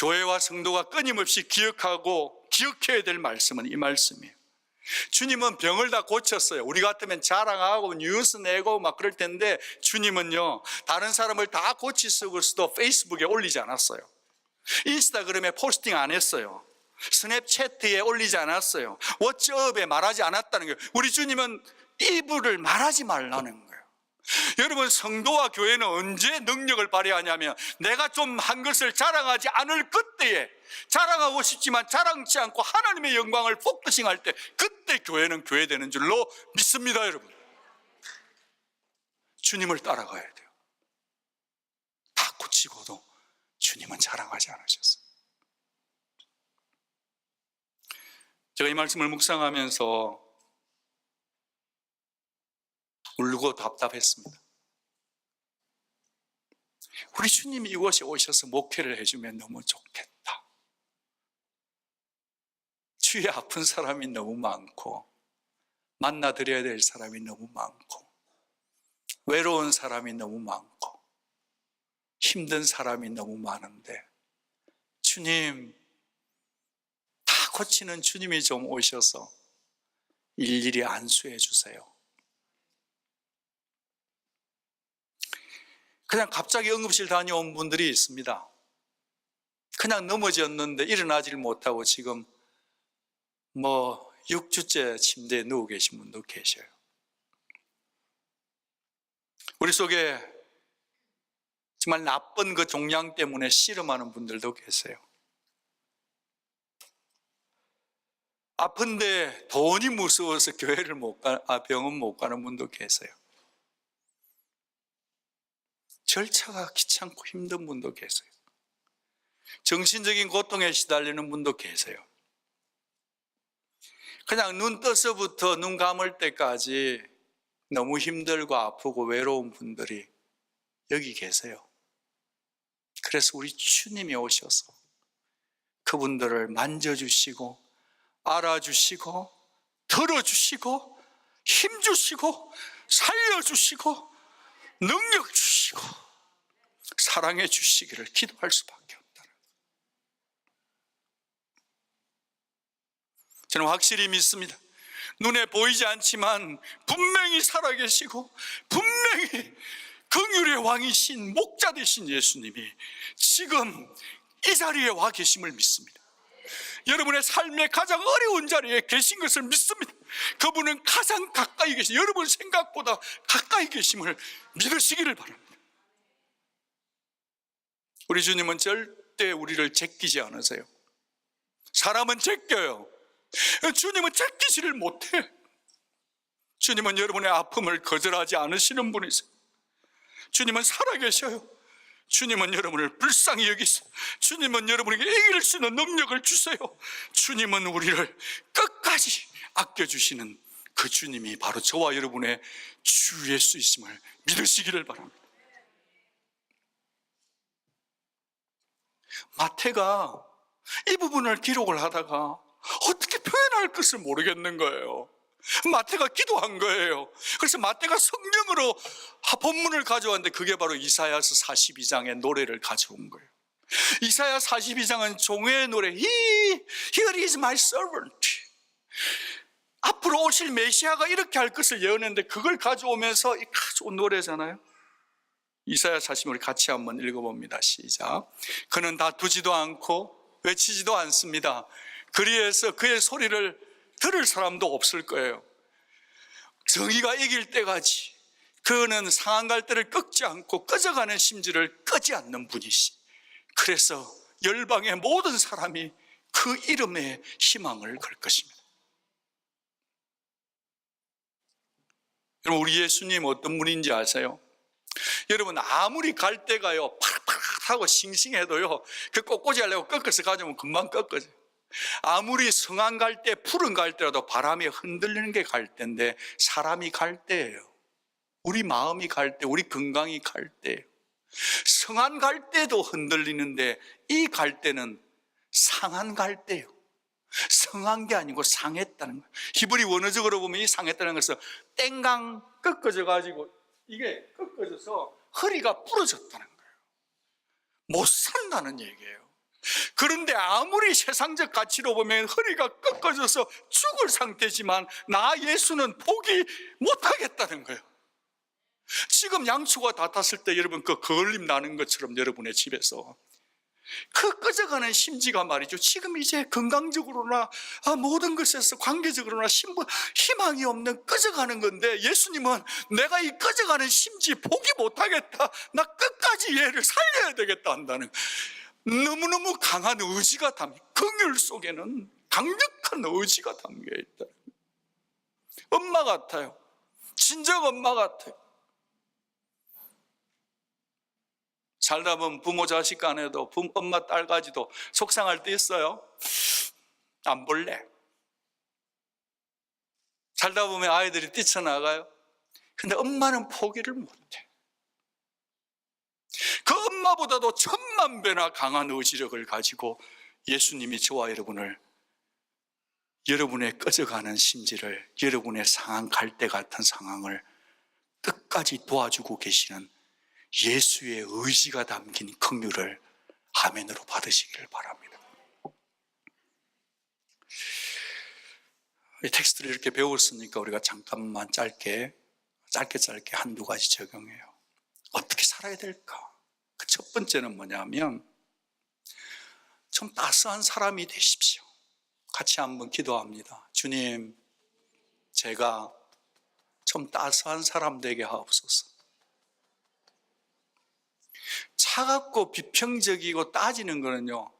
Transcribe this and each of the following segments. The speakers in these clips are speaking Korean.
교회와 성도가 끊임없이 기억하고 기억해야 될 말씀은 이 말씀이에요. 주님은 병을 다 고쳤어요. 우리 같으면 자랑하고 뉴스 내고 막 그럴 텐데, 주님은요, 다른 사람을 다 고치시고서도 페이스북에 올리지 않았어요. 인스타그램에 포스팅 안 했어요. 스냅채트에 올리지 않았어요. 워치업에 말하지 않았다는 거예요. 우리 주님은 이불을 말하지 말라는 거예요. 여러분, 성도와 교회는 언제 능력을 발휘하냐면, 내가 좀 한 것을 자랑하지 않을 그때에, 자랑하고 싶지만 자랑치 않고 하나님의 영광을 포커싱할 때, 그때 교회는 교회되는 줄로 믿습니다. 여러분, 주님을 따라가야 돼요. 다 고치고도 주님은 자랑하지 않으셨어요. 제가 이 말씀을 묵상하면서 울고 답답했습니다. 우리 주님이 이곳에 오셔서 목회를 해주면 너무 좋겠다. 주위에 아픈 사람이 너무 많고, 만나드려야 될 사람이 너무 많고, 외로운 사람이 너무 많고, 힘든 사람이 너무 많은데, 주님, 다 고치는 주님이 좀 오셔서 일일이 안수해 주세요. 그냥 갑자기 응급실 다녀온 분들이 있습니다. 그냥 넘어졌는데 일어나질 못하고 지금 6주째 침대에 누워 계신 분도 계셔요. 우리 속에 정말 나쁜 그 종양 때문에 씨름하는 분들도 계세요. 아픈데 돈이 무서워서 교회를 병원 못 가는 분도 계세요. 절차가 귀찮고 힘든 분도 계세요. 정신적인 고통에 시달리는 분도 계세요. 그냥 눈 떠서부터 눈 감을 때까지 너무 힘들고 아프고 외로운 분들이 여기 계세요. 그래서 우리 주님이 오셔서 그분들을 만져주시고 알아주시고 들어주시고 힘주시고 살려주시고 능력 주시고 사랑해 주시기를 기도할 수밖에 없다. 저는 확실히 믿습니다. 눈에 보이지 않지만 분명히 살아계시고 분명히 긍휼의 왕이신 목자 되신 예수님이 지금 이 자리에 와 계심을 믿습니다. 여러분의 삶의 가장 어려운 자리에 계신 것을 믿습니다. 그분은 가장 가까이 계신, 여러분 생각보다 가까이 계심을 믿으시기를 바랍니다. 우리 주님은 절대 우리를 제끼지 않으세요. 사람은 제껴요. 주님은 제끼지를 못해. 주님은 여러분의 아픔을 거절하지 않으시는 분이세요. 주님은 살아계셔요. 주님은 여러분을 불쌍히 여기세요. 주님은 여러분에게 이길 수 있는 능력을 주세요. 주님은 우리를 끝까지 아껴주시는 그 주님이 바로 저와 여러분의 주 예수 있음을 믿으시기를 바랍니다. 마태가 이 부분을 기록을 하다가 어떻게 표현할 것을 모르겠는 거예요. 마태가 기도한 거예요. 그래서 마태가 성령으로 본문을 가져왔는데 그게 바로 이사야서 42장의 노래를 가져온 거예요. 이사야 42장은 종의 노래, Here is my servant. 앞으로 오실 메시아가 이렇게 할 것을 예언했는데 그걸 가져오면서 이 좋은 노래잖아요. 이사야 40을 같이 한번 읽어봅니다. 시작. 그는 다투지도 않고 외치지도 않습니다. 그리해서 그의 소리를 들을 사람도 없을 거예요. 정의가 이길 때까지 그는 상한 갈대를 꺾지 않고 꺼져가는 심지를 끄지 않는 분이시. 그래서 열방의 모든 사람이 그 이름에 희망을 걸 것입니다. 여러분, 우리 예수님 어떤 분인지 아세요? 여러분, 아무리 갈대가요 파릇파릇하고 싱싱해도요 그 꼿꼿이 하려고 꺾어서 가져오면 금방 꺾어져요. 아무리 성한 갈대, 푸른 갈대라도 바람에 흔들리는 게 갈대인데 사람이 갈대예요. 우리 마음이 갈대, 우리 건강이 갈대예요. 성한 갈대도 흔들리는데 이 갈대는 상한 갈대예요. 성한 게 아니고 상했다는 거예요. 히브리 원어적으로 보면 이 상했다는 것은 땡강 꺾어져 가지고 이게 꺾어져서 허리가 부러졌다는 거예요. 못 산다는 얘기예요. 그런데 아무리 세상적 가치로 보면 허리가 꺾어져서 죽을 상태지만 나 예수는 포기 못하겠다는 거예요. 지금 양초가 다 탔을 때 여러분 그 거울림 나는 것처럼 여러분의 집에서 그 꺼져가는 심지가 말이죠, 지금 이제 건강적으로나 모든 것에서 관계적으로나 희망이 없는 꺼져가는 건데, 예수님은 내가 이 꺼져가는 심지 포기 못하겠다, 나 끝까지 얘를 살려야 되겠다 한다는 너무너무 강한 의지가 긍휼 속에는 강력한 의지가 담겨있다. 엄마 같아요. 친정 엄마 같아요. 살다 보면 부모 자식 간에도 엄마 딸 가지도 속상할 때 있어요. 안 볼래. 살다 보면 아이들이 뛰쳐나가요. 근데 엄마는 포기를 못해. 그 엄마보다도 1000만 배나 강한 의지력을 가지고 예수님이 저와 여러분의 꺼져가는 심지를, 여러분의 상한 갈대 같은 상황을 끝까지 도와주고 계시는 예수의 의지가 담긴 긍휼을 아멘으로 받으시기를 바랍니다. 이 텍스트를 이렇게 배웠으니까 우리가 잠깐만 짧게 한두 가지 적용해요. 어떻게 살아야 될까? 그 첫 번째는 뭐냐면 좀 따스한 사람이 되십시오. 같이 한번 기도합니다. 주님, 제가 좀 따스한 사람 되게 하옵소서. 차갑고 비평적이고 따지는 거는요,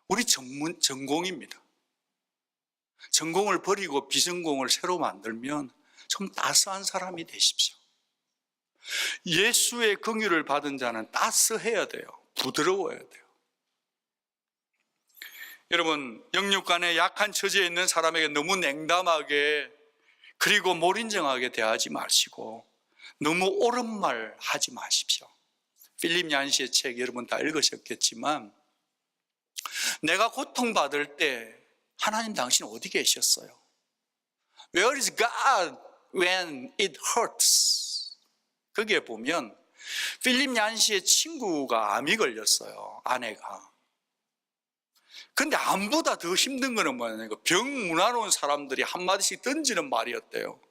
우리 전공입니다. 전공을 버리고 비전공을 새로 만들면 좀 따스한 사람이 되십시오. 예수의 긍휼을 받은 자는 따스해야 돼요. 부드러워야 돼요. 여러분, 영육간에 약한 처지에 있는 사람에게 너무 냉담하게 그리고 몰인정하게 대하지 마시고 너무 옳은 말 하지 마십시오. 필립 얀시의 책 여러분 다 읽으셨겠지만, 내가 고통받을 때 하나님 당신 어디 계셨어요? Where is God when it hurts? 거기에 보면 필립 얀시의 친구가 암이 걸렸어요. 아내가. 근데 암보다 더 힘든 거는 뭐냐면 병 문화로운 사람들이 한마디씩 던지는 말이었대요.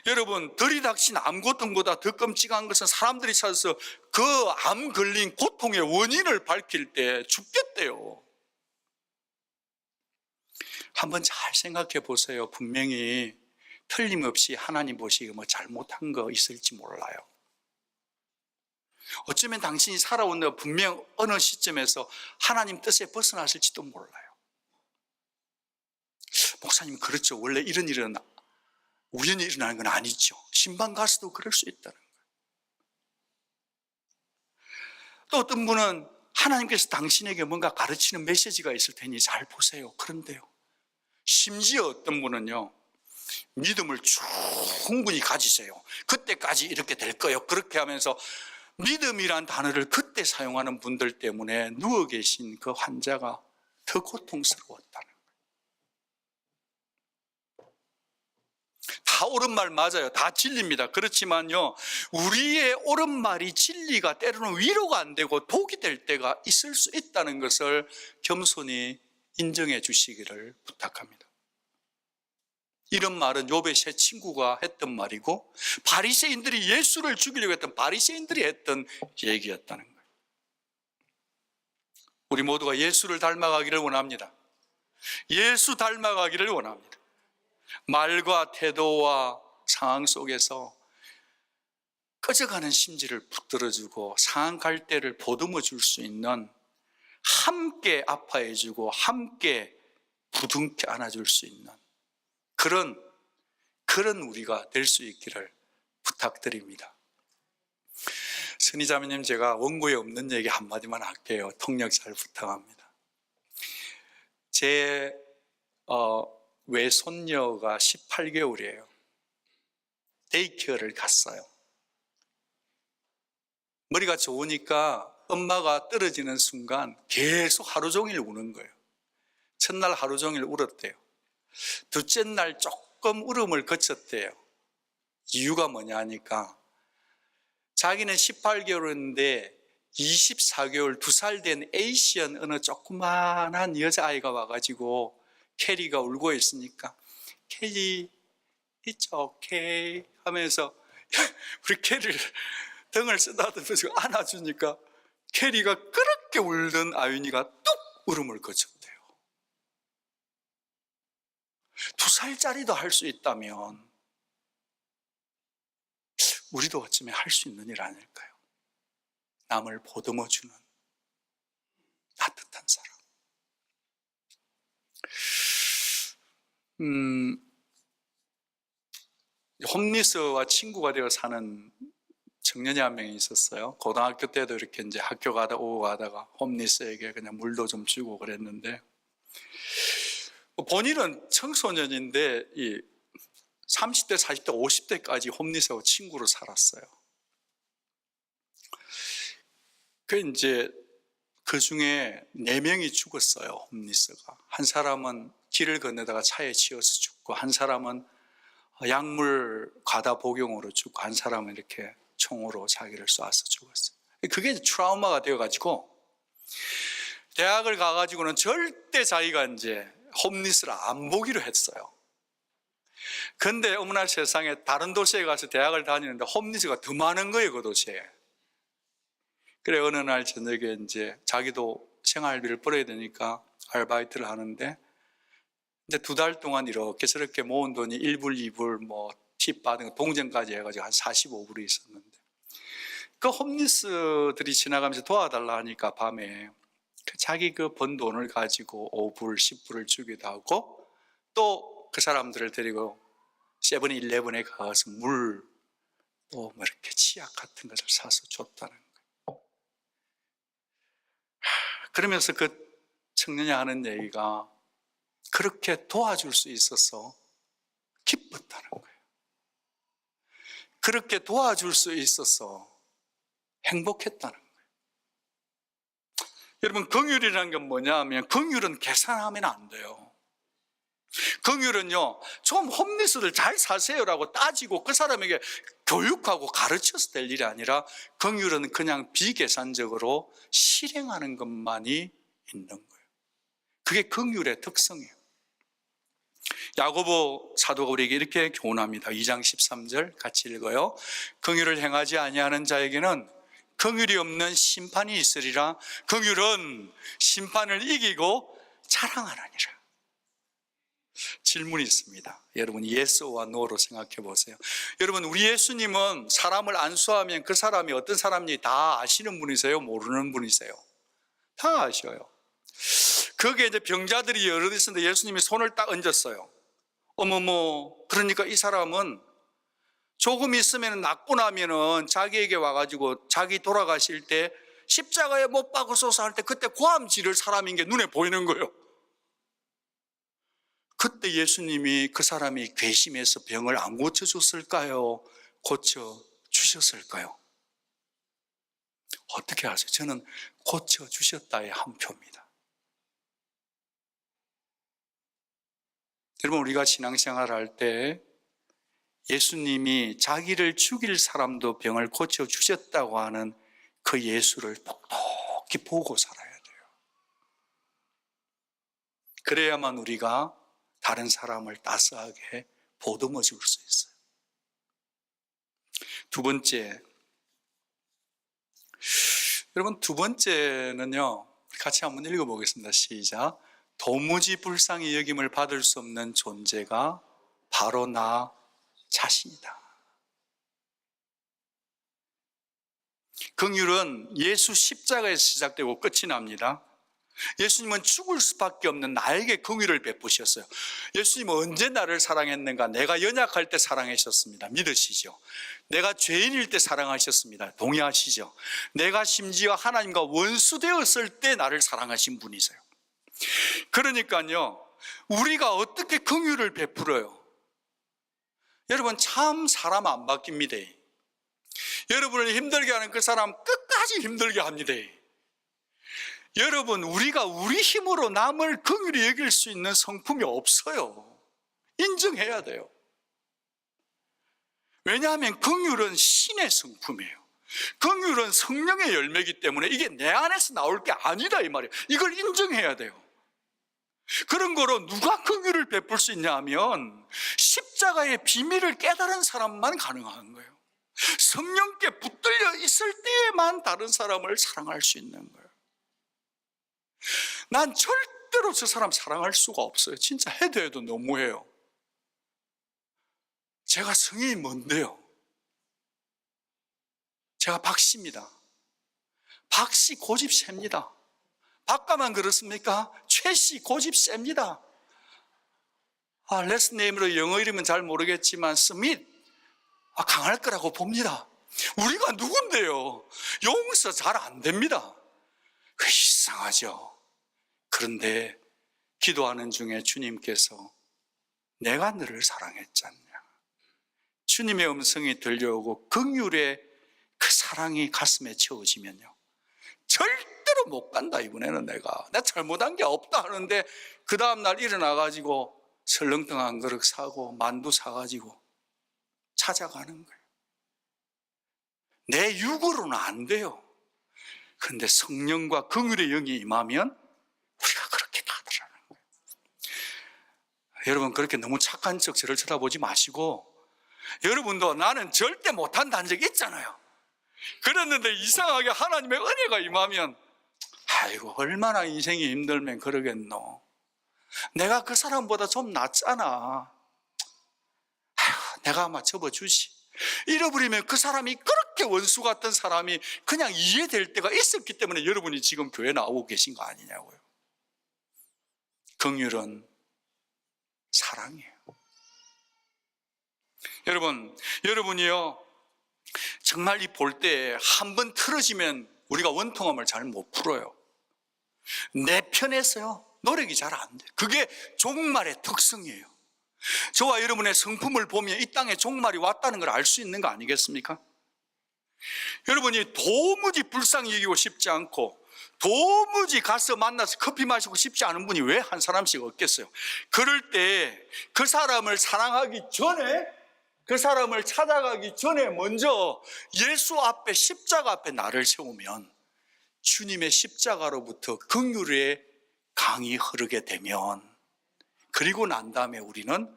여러분, 들이닥친 암 고통보다 더 끔찍한 것은 사람들이 찾아서 그 암 걸린 고통의 원인을 밝힐 때 죽겠대요. 한번 잘 생각해 보세요. 분명히 틀림없이 하나님 보시기에 뭐 잘못한 거 있을지 몰라요. 어쩌면 당신이 살아온 분명 어느 시점에서 하나님 뜻에 벗어났을지도 몰라요. 목사님, 그렇죠. 원래 이런 일은 우연히 일어나는 건 아니죠. 신방 가서도 그럴 수 있다는 거예요. 또 어떤 분은 하나님께서 당신에게 뭔가 가르치는 메시지가 있을 테니 잘 보세요. 그런데요, 심지어 어떤 분은요, 믿음을 충분히 가지세요. 그때까지 이렇게 될 거예요. 그렇게 하면서 믿음이란 단어를 그때 사용하는 분들 때문에 누워 계신 그 환자가 더 고통스러웠다는 거예요. 다 옳은 말 맞아요. 다 진리입니다. 그렇지만요, 우리의 옳은 말이 진리가 때로는 위로가 안 되고 독이 될 때가 있을 수 있다는 것을 겸손히 인정해 주시기를 부탁합니다. 이런 말은 욥의 세 친구가 했던 말이고, 바리새인들이 예수를 죽이려고 했던 바리새인들이 했던 얘기였다는 거예요. 우리 모두가 예수를 닮아가기를 원합니다. 예수 닮아가기를 원합니다. 말과 태도와 상황 속에서 꺼져가는 심지를 붙들어주고 상한 갈대를 보듬어 줄 수 있는, 함께 아파해주고 함께 부둥켜 안아줄 수 있는 그런 우리가 될 수 있기를 부탁드립니다. 선희자매님, 제가 원고에 없는 얘기 한마디만 할게요. 통역 잘 부탁합니다. 제 외손녀가 18개월이에요. 데이케어를 갔어요. 머리가 좋으니까 엄마가 떨어지는 순간 계속 하루 종일 우는 거예요. 첫날 하루 종일 울었대요. 둘째 날 조금 울음을 그쳤대요. 이유가 뭐냐 하니까 자기는 18개월인데 24개월 2살 된 에이시언 어느 조그만한 여자아이가 와가지고 캐리가 울고 있으니까 캐리 it's okay 하면서 우리 캐리를 등을 쓰다듬으면서 안아주니까 캐리가 그렇게 울던 아윤이가 뚝 울음을 그쳤대요. 2살짜리도 할 수 있다면 우리도 어쩌면 할 수 있는 일 아닐까요? 남을 보듬어주는 따뜻한 사람. 홈리스와 친구가 되어 사는 청년이 한 명이 있었어요. 고등학교 때도 이렇게 이제 학교 오고 가다가 홈리스에게 그냥 물도 좀 주고 그랬는데, 본인은 청소년인데 이 30대, 40대, 50대까지 홈리스하고 친구로 살았어요. 그 중에 4명이 죽었어요. 홈리스가. 한 사람은 길을 건너다가 차에 치여서 죽고, 한 사람은 약물 과다 복용으로 죽고, 한 사람은 이렇게 총으로 자기를 쏴서 죽었어요. 그게 트라우마가 되어가지고 대학을 가가지고는 절대 자기가 이제 홈리스를 안 보기로 했어요. 근데 어머나 세상에, 다른 도시에 가서 대학을 다니는데 홈리스가 더 많은 거예요, 그 도시에. 그래, 어느 날 저녁에 이제 자기도 생활비를 벌어야 되니까 아르바이트를 하는데, 이제 2달 동안 이렇게 저렇게 모은 돈이 1불, 2불, 팁 받은 거 동전까지 해가지고 한 45불이 있었는데, 그 홈리스들이 지나가면서 도와달라 하니까 밤에 자기 그 번 돈을 가지고 5불, 10불을 주기도 하고, 또 그 사람들을 데리고 세븐일레븐에 가서 물, 또 이렇게 치약 같은 것을 사서 줬다는 거예요. 그러면서 그 청년이 하는 얘기가, 그렇게 도와줄 수 있어서 기뻤다는 거예요. 그렇게 도와줄 수 있어서 행복했다는 거예요. 여러분, 긍휼이라는 건 뭐냐면, 긍휼은 계산하면 안 돼요. 긍휼은요, 좀 홈리스들 잘 사세요라고 따지고 그 사람에게 교육하고 가르쳐서 될 일이 아니라, 긍휼은 그냥 비계산적으로 실행하는 것만이 있는 거예요. 그게 긍휼의 특성이에요. 야고보 사도가 우리에게 이렇게 교훈합니다. 2장 13절 같이 읽어요. 긍휼을 행하지 아니하는 자에게는 긍휼이 없는 심판이 있으리라. 긍휼은 심판을 이기고 자랑하느니라. 질문이 있습니다. 여러분, 예스와 노로 생각해 보세요. 여러분, 우리 예수님은 사람을 안수하면 그 사람이 어떤 사람인지 다 아시는 분이세요? 모르는 분이세요? 다 아셔요. 거기에 이제 병자들이 여럿 있었는데 예수님이 손을 딱 얹었어요. 어머머, 그러니까 이 사람은 조금 있으면 낫고 나면은 자기에게 와가지고 자기 돌아가실 때 십자가에 못 박으소서 할 때 그때 고함 지를 사람인 게 눈에 보이는 거예요. 그때 예수님이 그 사람이 괘씸해서 병을 안 고쳐줬을까요? 고쳐주셨을까요? 어떻게 아세요? 저는 고쳐주셨다의 한 표입니다. 여러분, 우리가 신앙생활 할 때 예수님이 자기를 죽일 사람도 병을 고쳐주셨다고 하는 그 예수를 똑똑히 보고 살아야 돼요. 그래야만 우리가 다른 사람을 따스하게 보듬어 줄 수 있어요. 두 번째, 여러분, 두 번째는요, 같이 한번 읽어보겠습니다. 시작. 도무지 불쌍히 여김을 받을 수 없는 존재가 바로 나 자신이다. 긍휼은 예수 십자가에서 시작되고 끝이 납니다. 예수님은 죽을 수밖에 없는 나에게 긍휼을 베푸셨어요. 예수님은 언제 나를 사랑했는가? 내가 연약할 때 사랑하셨습니다. 믿으시죠? 내가 죄인일 때 사랑하셨습니다. 동의하시죠? 내가 심지어 하나님과 원수 되었을 때 나를 사랑하신 분이세요. 그러니까요, 우리가 어떻게 긍휼을 베풀어요? 여러분, 참 사람 안 바뀝니다. 여러분을 힘들게 하는 그 사람 끝까지 힘들게 합니다. 여러분, 우리가 우리 힘으로 남을 긍휼히 여길 수 있는 성품이 없어요. 인정해야 돼요. 왜냐하면 긍휼은 신의 성품이에요. 긍휼은 성령의 열매이기 때문에 이게 내 안에서 나올 게 아니다 이 말이에요. 이걸 인정해야 돼요. 그런 거로 누가 긍휼을 베풀 수 있냐 하면 십자가의 비밀을 깨달은 사람만 가능한 거예요. 성령께 붙들려 있을 때에만 다른 사람을 사랑할 수 있는 거예요. 난 절대로 저 사람 사랑할 수가 없어요. 진짜 해도 해도 너무해요. 제가 성이 뭔데요? 제가 박씨입니다. 박씨 고집 셉니다. 박가만 그렇습니까? 최씨 고집 셉니다. 레스 네임으로 영어 이름은 잘 모르겠지만 스밋 강할 거라고 봅니다. 우리가 누군데요? 용서 잘 안 됩니다. 이상하죠. 그런데 기도하는 중에 주님께서 내가 너를 사랑했지 않냐. 주님의 음성이 들려오고 긍휼의 그 사랑이 가슴에 채워지면요, 절대로 못 간다. 이번에는 내가 잘못한 게 없다 하는데 그 다음날 일어나가지고 설렁탕 한 그릇 사고 만두 사가지고 찾아가는 거예요. 내 육으로는 안 돼요. 그런데 성령과 긍휼의 영이 임하면 우리가 그렇게 가더라는 거예요. 여러분, 그렇게 너무 착한 척 저를 쳐다보지 마시고, 여러분도 나는 절대 못한다는 적 있잖아요. 그랬는데 이상하게 하나님의 은혜가 임하면 아이고 얼마나 인생이 힘들면 그러겠노. 내가 그 사람보다 좀 낫잖아. 아이고 내가 아마 접어주지. 잃어버리면 그 사람이 그렇게 원수 같은 사람이 그냥 이해될 때가 있었기 때문에 여러분이 지금 교회 나오고 계신 거 아니냐고요. 긍휼은 사랑이에요. 여러분이요, 정말 이 볼 때 한 번 틀어지면 우리가 원통함을 잘 못 풀어요. 내 편에서요 노력이 잘 안 돼. 그게 종말의 특성이에요. 저와 여러분의 성품을 보면 이 땅에 종말이 왔다는 걸 알 수 있는 거 아니겠습니까? 여러분이 도무지 불쌍히 여기고 싶지 않고 도무지 가서 만나서 커피 마시고 싶지 않은 분이 왜 한 사람씩 없겠어요? 그럴 때 그 사람을 사랑하기 전에, 그 사람을 찾아가기 전에 먼저 예수 앞에, 십자가 앞에 나를 세우면 주님의 십자가로부터 긍휼의 강이 흐르게 되면, 그리고 난 다음에 우리는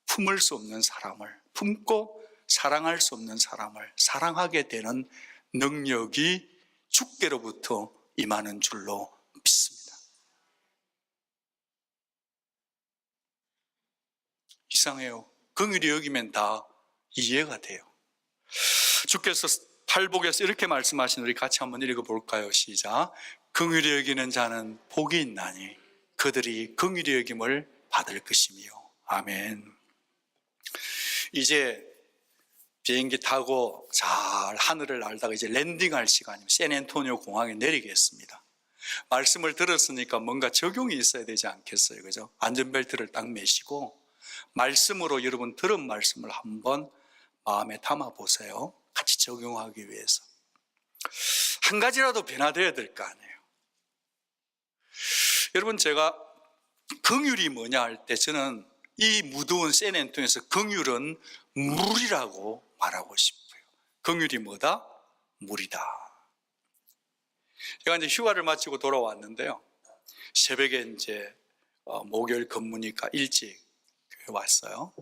품을 수 없는 사람을 품고 사랑할 수 없는 사람을 사랑하게 되는 능력이 주께로부터 임하는 줄로 믿습니다. 이상해요. 긍휼히 여기면 다 이해가 돼요. 주께서 팔복에서 이렇게 말씀하신, 우리 같이 한번 읽어볼까요? 시작. 긍휼히 여기는 자는 복이 있나니 그들이 긍휼히 여김을 받을 것이며. 아멘. 이제 비행기 타고 잘 하늘을 날다가 이제 랜딩할 시간이면 샌앤토니오 공항에 내리겠습니다. 말씀을 들었으니까 뭔가 적용이 있어야 되지 않겠어요? 그죠? 안전벨트를 딱 매시고 말씀으로 여러분 들은 말씀을 한번 마음에 담아 보세요. 같이 적용하기 위해서. 한 가지라도 변화되어야 될 거 아니에요. 여러분, 제가 긍휼이 뭐냐 할 때 저는 이 무더운 샌앤토니오에서 긍휼은 물이라고 말하고 싶어요. 긍휼이 뭐다? 물이다. 제가 이제 휴가를 마치고 돌아왔는데요, 새벽에 이제 목요일 근무니까 일찍 교회 왔어요.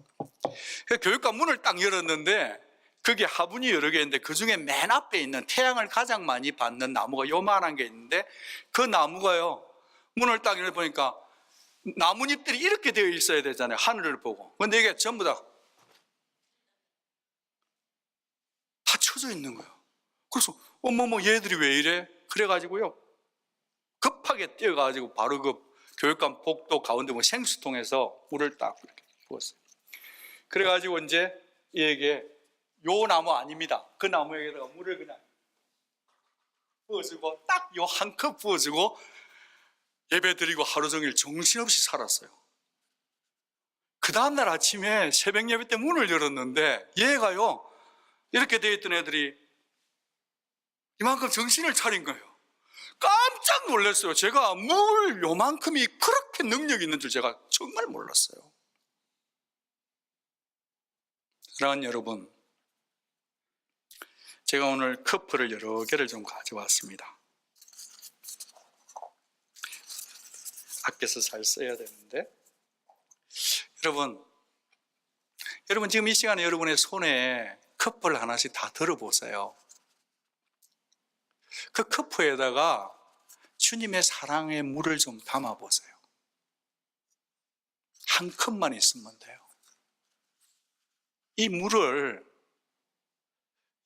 교육관 문을 딱 열었는데 거기에 화분이 여러 개 있는데 그 중에 맨 앞에 있는 태양을 가장 많이 받는 나무가 요만한 게 있는데, 그 나무가요, 문을 딱 열어보니까 나뭇잎들이 이렇게 되어 있어야 되잖아요, 하늘을 보고. 근데 이게 전부 다 쳐져 있는 거예요. 그래서 어머머 얘들이 왜 이래? 그래가지고요 급하게 뛰어가지고 바로 그 교육관 복도 가운데 생수통에서 물을 딱 이렇게 부었어요. 그래가지고 이제 얘에게 요 나무 아닙니다. 그 나무에다가 물을 그냥 부어주고 딱 요 한 컵 부어주고 예배 드리고 하루 종일 정신없이 살았어요. 그 다음날 아침에 새벽 예배 때 문을 열었는데 얘가요 이렇게 되어 있던 애들이 이만큼 정신을 차린 거예요. 깜짝 놀랐어요. 제가 물 요만큼이 그렇게 능력이 있는 줄 제가 정말 몰랐어요. 사랑하는 여러분, 제가 오늘 커플을 여러 개를 좀 가져왔습니다. 아껴서 잘 써야 되는데, 여러분 지금 이 시간에 여러분의 손에 컵을 하나씩 다 들어보세요. 그 컵에다가 주님의 사랑의 물을 좀 담아보세요. 한 컵만 있으면 돼요. 이 물을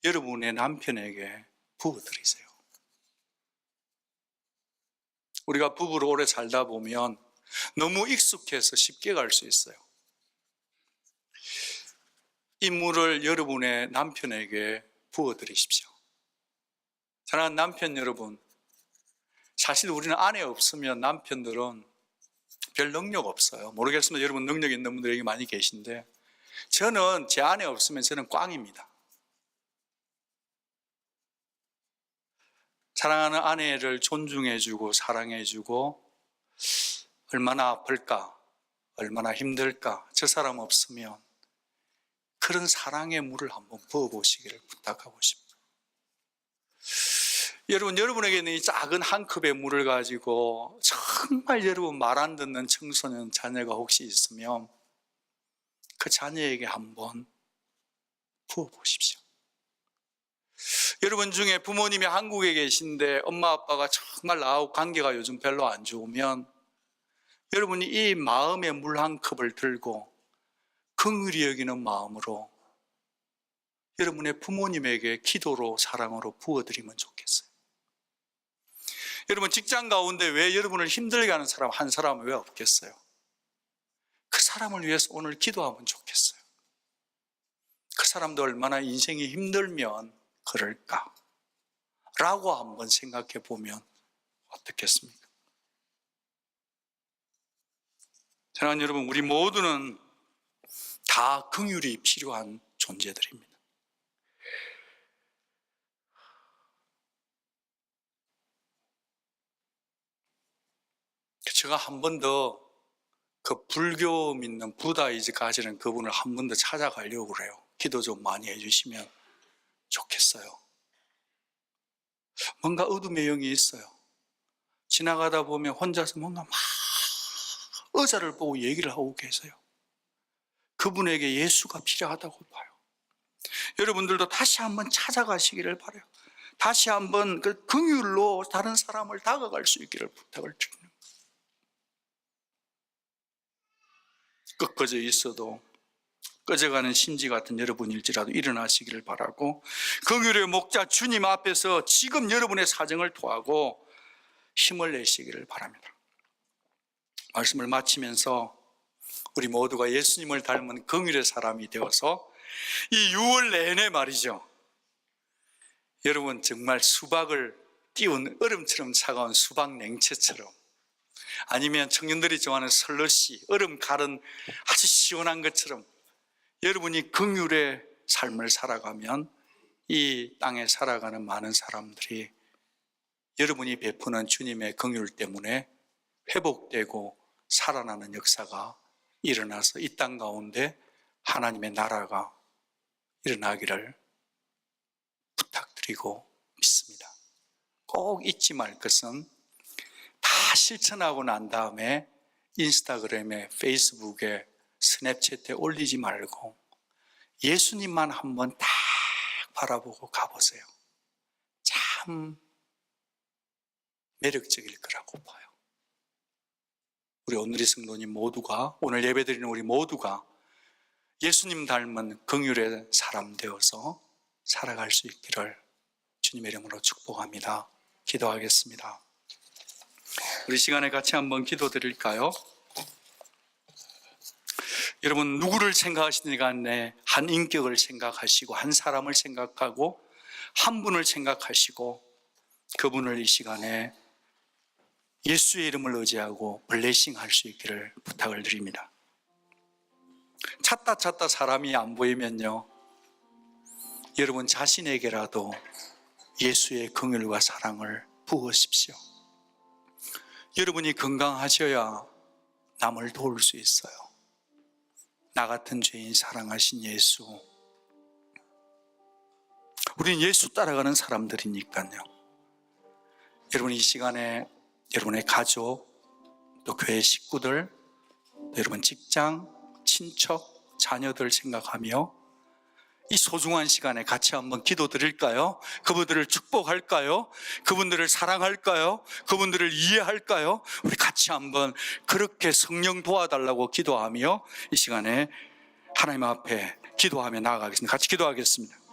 여러분의 남편에게 부어드리세요. 우리가 부부로 오래 살다 보면 너무 익숙해서 쉽게 갈 수 있어요. 이 물을 여러분의 남편에게 부어드리십시오. 사랑하는 남편 여러분, 사실 우리는 아내 없으면 남편들은 별 능력 없어요. 모르겠습니다. 여러분 능력 있는 분들이 많이 계신데, 저는 제 아내 없으면 저는 꽝입니다. 사랑하는 아내를 존중해주고 사랑해주고 얼마나 아플까, 얼마나 힘들까. 저 사람 없으면 그런 사랑의 물을 한번 부어보시기를 부탁하고 싶어요. 여러분에게 있는 이 작은 한 컵의 물을 가지고 정말 여러분 말 안 듣는 청소년 자녀가 혹시 있으면 그 자녀에게 한번 부어보십시오. 여러분 중에 부모님이 한국에 계신데 엄마 아빠가 정말 나하고 관계가 요즘 별로 안 좋으면 여러분이 이 마음의 물 한 컵을 들고 긍휼히 여기는 마음으로 여러분의 부모님에게 기도로 사랑으로 부어드리면 좋겠어요. 여러분 직장 가운데 왜 여러분을 힘들게 하는 사람 한 사람은 왜 없겠어요? 그 사람을 위해서 오늘 기도하면 좋겠어요. 그 사람도 얼마나 인생이 힘들면 그럴까? 라고 한번 생각해 보면 어떻겠습니까? 사랑하는 여러분, 우리 모두는 다 긍휼이 필요한 존재들입니다. 제가 한 번 더 그 불교 믿는 부다이즈 가지는 그분을 한 번 더 찾아가려고 그래요. 기도 좀 많이 해주시면 좋겠어요. 뭔가 어둠의 영이 있어요. 지나가다 보면 혼자서 뭔가 막 의자를 보고 얘기를 하고 계세요. 그분에게 예수가 필요하다고 봐요. 여러분들도 다시 한번 찾아가시기를 바라요. 다시 한번 그 긍휼로 다른 사람을 다가갈 수 있기를 부탁을 드립니다. 꺾어져 있어도 꺼져가는 심지 같은 여러분일지라도 일어나시기를 바라고, 긍휼의 목자 주님 앞에서 지금 여러분의 사정을 토하고 힘을 내시기를 바랍니다. 말씀을 마치면서 우리 모두가 예수님을 닮은 긍휼의 사람이 되어서 이 6월 내내 말이죠, 여러분 정말 수박을 띄운 얼음처럼 차가운 수박 냉채처럼, 아니면 청년들이 좋아하는 슬러시, 얼음 갈은 아주 시원한 것처럼 여러분이 긍휼의 삶을 살아가면 이 땅에 살아가는 많은 사람들이 여러분이 베푸는 주님의 긍휼 때문에 회복되고 살아나는 역사가 일어나서 이 땅 가운데 하나님의 나라가 일어나기를 부탁드리고 믿습니다. 꼭 잊지 말 것은 다 실천하고 난 다음에 인스타그램에, 페이스북에, 스냅챗에 올리지 말고 예수님만 한번 딱 바라보고 가보세요. 참 매력적일 거라고 봐요. 우리 오늘의 성도님 모두가, 오늘 예배드리는 우리 모두가 예수님 닮은 긍휼의 사람 되어서 살아갈 수 있기를 주님의 이름으로 축복합니다. 기도하겠습니다. 우리 시간에 같이 한번 기도드릴까요? 여러분 누구를 생각하시는 간에 한 인격을 생각하시고 한 사람을 생각하고 한 분을 생각하시고 그분을 이 시간에 예수의 이름을 의지하고 블레싱 할 수 있기를 부탁을 드립니다. 찾다 사람이 안 보이면요, 여러분 자신에게라도 예수의 긍휼과 사랑을 부으십시오. 여러분이 건강하셔야 남을 도울 수 있어요. 나 같은 죄인 사랑하신 예수, 우리는 예수 따라가는 사람들이니까요. 여러분, 이 시간에 여러분의 가족, 또 교회 식구들, 또 여러분 직장, 친척, 자녀들 생각하며 이 소중한 시간에 같이 한번 기도 드릴까요? 그분들을 축복할까요? 그분들을 사랑할까요? 그분들을 이해할까요? 우리 같이 한번 그렇게 성령 도와달라고 기도하며 이 시간에 하나님 앞에 기도하며 나아가겠습니다. 같이 기도하겠습니다.